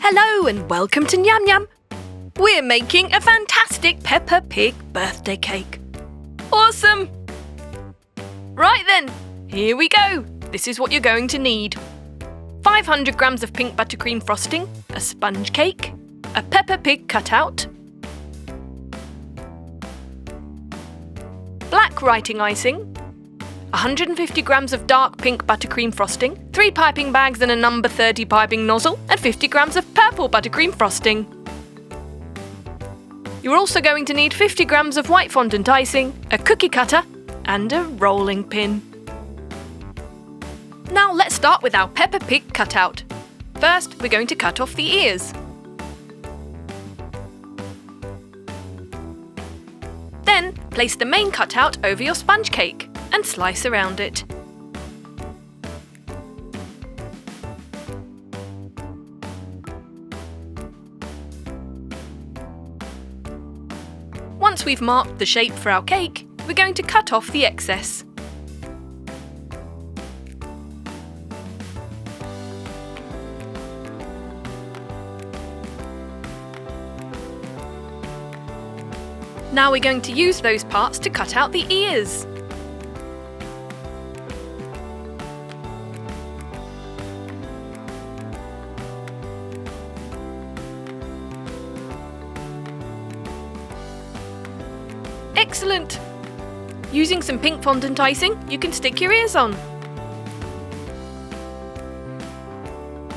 Hello and welcome to Nyam Nyam. We're making a fantastic Peppa Pig birthday cake. Awesome! Right then, here we go. This is what you're going to need. 500 grams of pink buttercream frosting, a sponge cake, a Peppa Pig cutout, black writing icing, 150 grams of dark pink buttercream frosting, 3 piping bags and a number 30 piping nozzle, and 50 grams of purple buttercream frosting. You're also going to need 50 grams of white fondant icing, a cookie cutter, and a rolling pin. Now let's start with our Peppa Pig cutout. First, we're going to cut off the ears. Then, place the main cutout over your sponge cake and slice around it. Once we've marked the shape for our cake, we're going to cut off the excess. Now we're going to use those parts to cut out the ears. Excellent! Using some pink fondant icing, you can stick your ears on.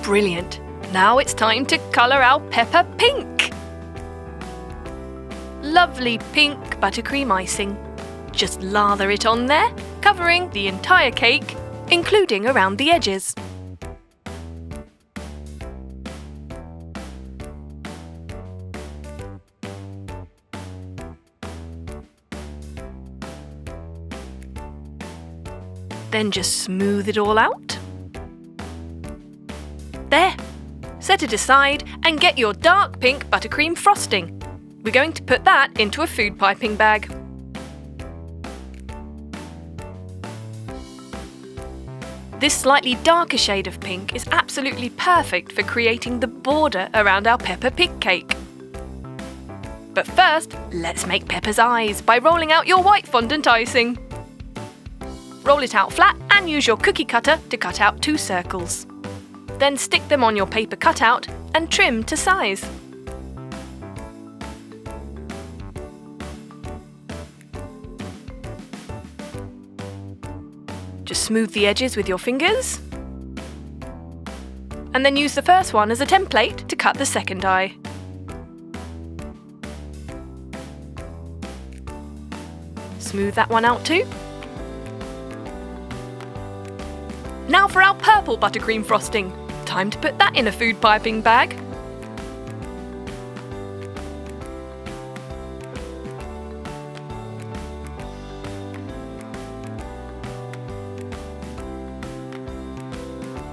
Brilliant! Now it's time to colour our Peppa pink. Lovely pink buttercream icing. Just lather it on there, covering the entire cake, including around the edges. Then just smooth it all out. There! Set it aside and get your dark pink buttercream frosting. We're going to put that into a food piping bag. This slightly darker shade of pink is absolutely perfect for creating the border around our Peppa Pig cake. But first, let's make Peppa's eyes by rolling out your white fondant icing. Roll it out flat and use your cookie cutter to cut out 2 circles. Then stick them on your paper cutout and trim to size. Just smooth the edges with your fingers. And then use the first one as a template to cut the second eye. Smooth that one out too. Now for our purple buttercream frosting. Time to put that in a food piping bag.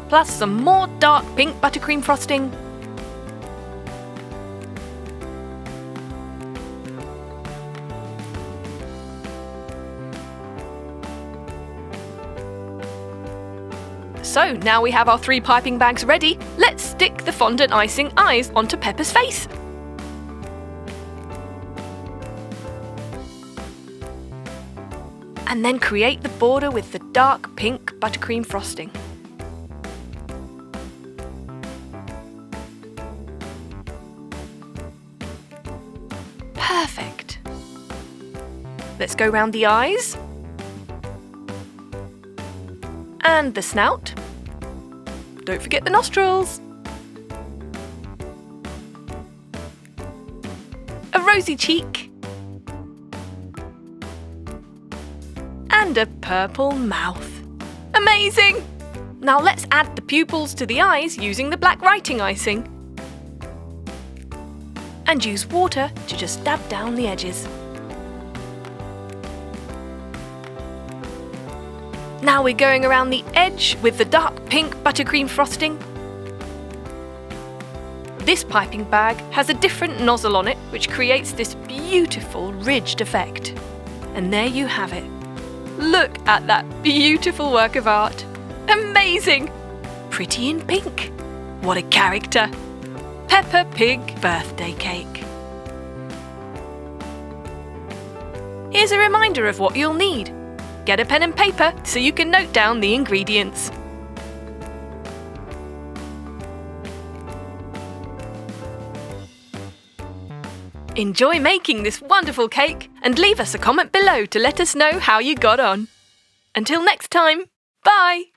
Plus some more dark pink buttercream frosting. So now we have our 3 piping bags ready, let's stick the fondant icing eyes onto Peppa's face. And then create the border with the dark pink buttercream frosting. Perfect. Let's go round the eyes. And the snout. Don't forget the nostrils. A rosy cheek. And a purple mouth. Amazing! Now let's add the pupils to the eyes using the black writing icing. And use water to just dab down the edges. Now we're going around the edge with the dark pink buttercream frosting. This piping bag has a different nozzle on it, which creates this beautiful ridged effect. And there you have it. Look at that beautiful work of art. Amazing! Pretty in pink. What a character! Peppa Pig birthday cake. Here's a reminder of what you'll need. Get a pen and paper so you can note down the ingredients. Enjoy making this wonderful cake and leave us a comment below to let us know how you got on. Until next time, bye!